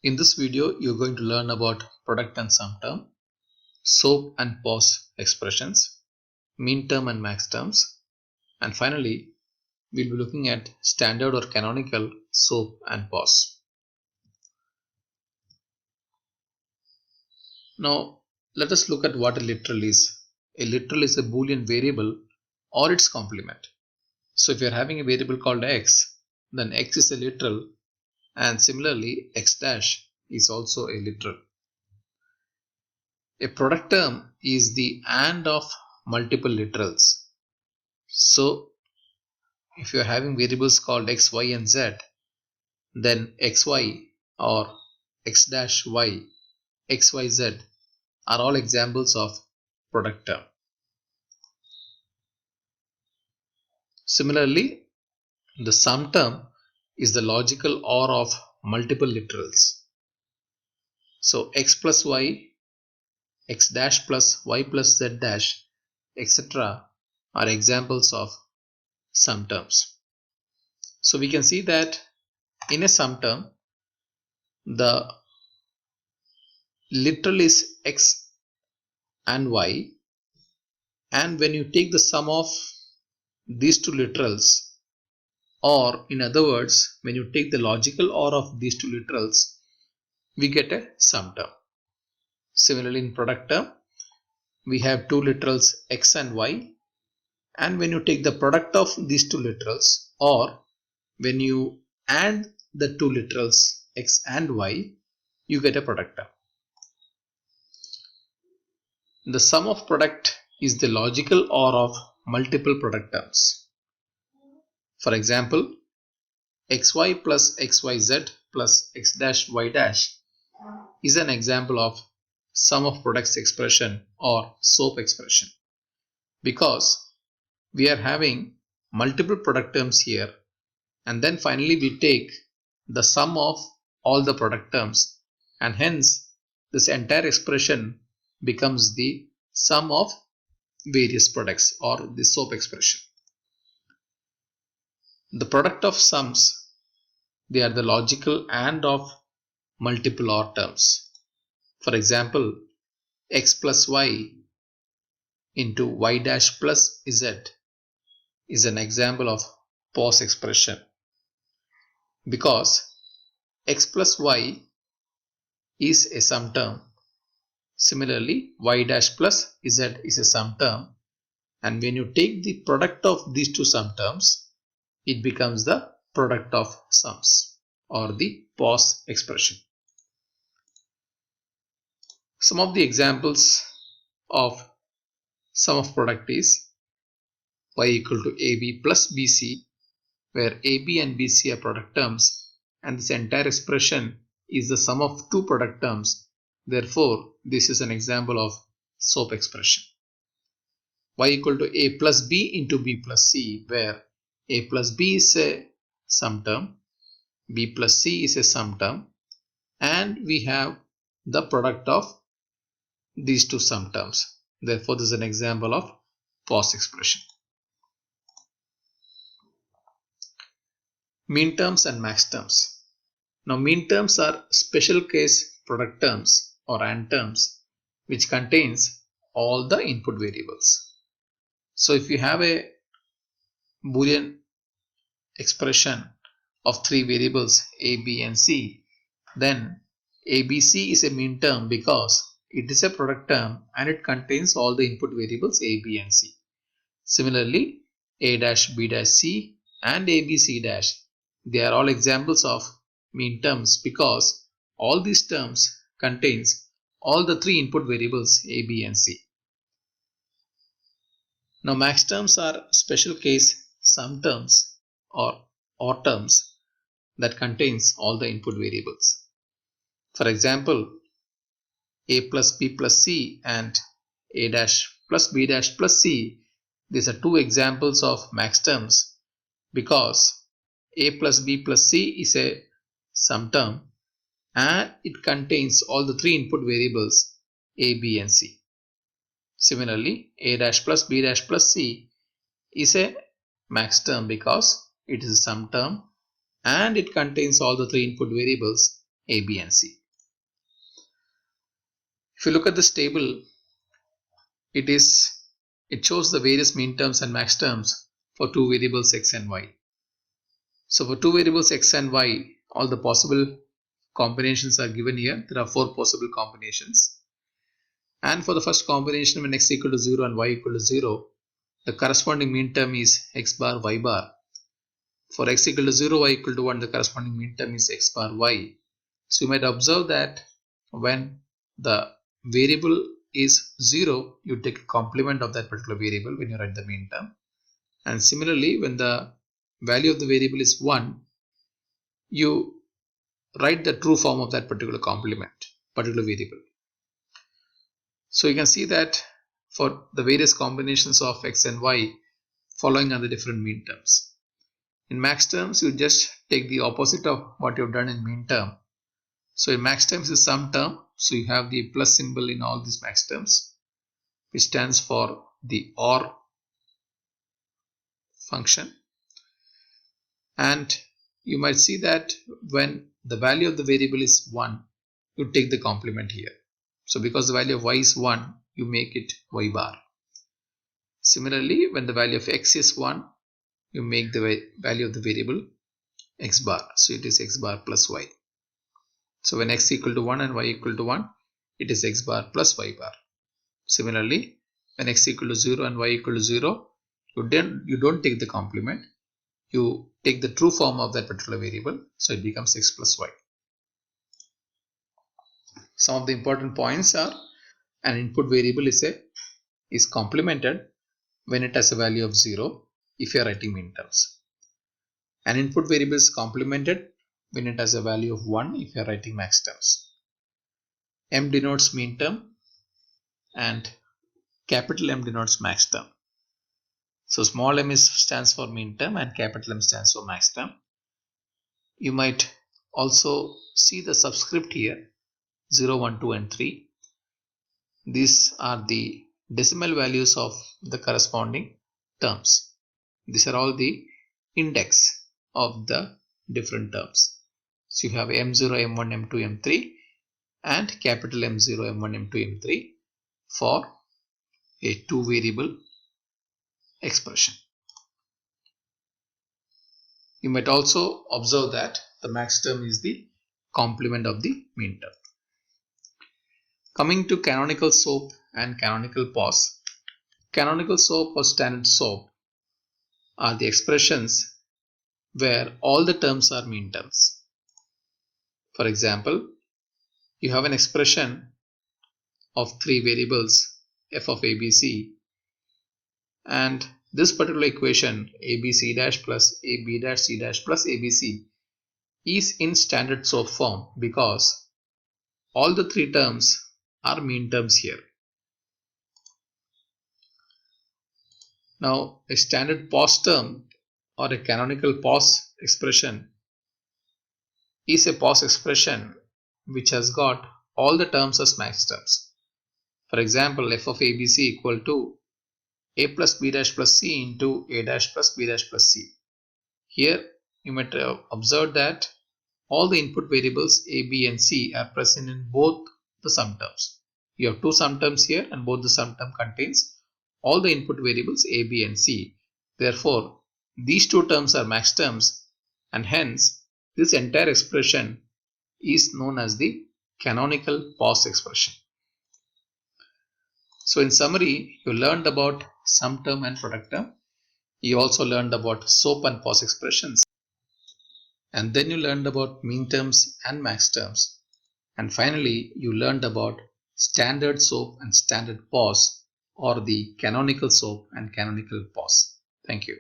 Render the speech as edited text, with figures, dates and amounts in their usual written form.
In this video, you're going to learn about product and sum term, SOP and POS expressions, Minterm and Maxterms, and finally, we'll be looking at standard or canonical SOP and POS. Now, let us look at what a literal is. A literal is a Boolean variable or its complement. So if you're having a variable called x, then x is a literal, and similarly x dash is also a literal. A product term is the AND of multiple literals. So if you are having variables called x, y and z, then xy or x dash y, xyz are all examples of product term. Similarly, the sum term is the logical OR of multiple literals. So x plus y, x dash plus y plus z dash, etc. are examples of sum terms. So we can see that in a sum term, the literal is x and y, and when you take the sum of these two literals, or in other words, when you take the logical OR of these two literals, we get a sum term. Similarly, in product term, we have two literals x and y, and when you take the product of these two literals, or when you add the two literals x and y, you get a product term. The sum of product is the logical OR of multiple product terms. For example, xy plus xyz plus x dash y dash is an example of sum of products expression or SOP expression, because we are having multiple product terms here, and then finally we take the sum of all the product terms, and hence this entire expression becomes the sum of various products or the SOP expression. The product of sums, they are the logical AND of multiple OR terms. For example, x plus y into y dash plus z is an example of POS expression, because x plus y is a sum term. Similarly, y dash plus z is a sum term, and when you take the product of these two sum terms, it becomes the product of sums or the POS expression. Some of the examples of sum of product is y equal to ab plus bc, where ab and bc are product terms, and this entire expression is the sum of two product terms. Therefore, this is an example of SOP expression. Y equal to a plus b into b plus c, where a plus b is a sum term, b plus c is a sum term, and we have the product of these two sum terms. Therefore, this is an example of POS expression. Minterms and Maxterms. Now, Minterms are special case product terms or AND terms which contains all the input variables. So, if you have a Boolean expression of three variables a, b and c, then abc is a minterm because it is a product term and it contains all the input variables a, b and c. Similarly, a dash, b dash, c and abc dash, they are all examples of minterms because all these terms contains all the three input variables a, b and c. Now, maxterms are special case sum terms or OR terms that contains all the input variables. For example, a plus b plus c and a dash plus b dash plus c, these are two examples of maxterms because a plus b plus c is a sum term and it contains all the three input variables a, b and c. Similarly, a dash plus b dash plus c is a maxterm because it is a sum term and it contains all the three input variables A, B and C. If you look at this table, it shows the various minterms and maxterms for two variables x and y. So for two variables x and y, all the possible combinations are given here. There are 4 possible combinations. And for the first combination, when x equal to 0 and y equal to 0, the corresponding minterm is x bar y bar. For x equal to 0, y equal to 1, the corresponding minterm is x bar y. So you might observe that when the variable is 0, you take a complement of that particular variable when you write the minterm. And similarly, when the value of the variable is 1, you write the true form of that particular complement, particular variable. So you can see that for the various combinations of x and y, following are the different minterms. In Maxterms, you just take the opposite of what you've done in minterm. So in Maxterms is some term, so you have the plus symbol in all these Maxterms, which stands for the OR function. And you might see that when the value of the variable is 1, you take the complement here. So because the value of y is 1, you make it y bar. Similarly, when the value of x is 1, you make the value of the variable x bar. So it is x bar plus y. So when x equal to 1 and y equal to 1, it is x bar plus y bar. Similarly, when x equal to 0 and y equal to 0, you don't take the complement. You take the true form of that particular variable. So it becomes x plus y. Some of the important points are: an input variable is complemented when it has a value of 0 if you are writing minterms. An input variable is complemented when it has a value of 1 if you are writing maxterms. M denotes minterm and capital M denotes maxterm. So small m stands for minterm and capital M stands for maxterm. You might also see the subscript here, 0, 1, 2 and 3. These are the decimal values of the corresponding terms. These are all the index of the different terms. So you have M0, M1, M2, M3 and capital M0, M1, M2, M3 for a two variable expression. You might also observe that the maxterm is the complement of the minterm. Coming to canonical SOP and canonical POS. Canonical SOP or standard SOP are the expressions where all the terms are minterms. For example, you have an expression of 3 variables f of abc, and this particular equation abc dash plus ab dash c dash plus abc is in standard SOP form because all the 3 terms are minterms here. Now a standard POS term or a canonical POS expression is a POS expression which has got all the terms as maxterms. For example, f of abc equal to a plus b dash plus c into a dash plus b dash plus c. Here you might observe that all the input variables a, b and c are present in both the sum terms. You have two sum terms here and both the sum term contains all the input variables a, b and c. Therefore, these two terms are maxterms and hence this entire expression is known as the canonical POS expression. So in summary, you learned about sum term and product term. You also learned about SOP and POS expressions. And then you learned about minterms and maxterms. And finally, you learned about standard SOP and standard POS, or the canonical SOP and canonical POS. Thank you.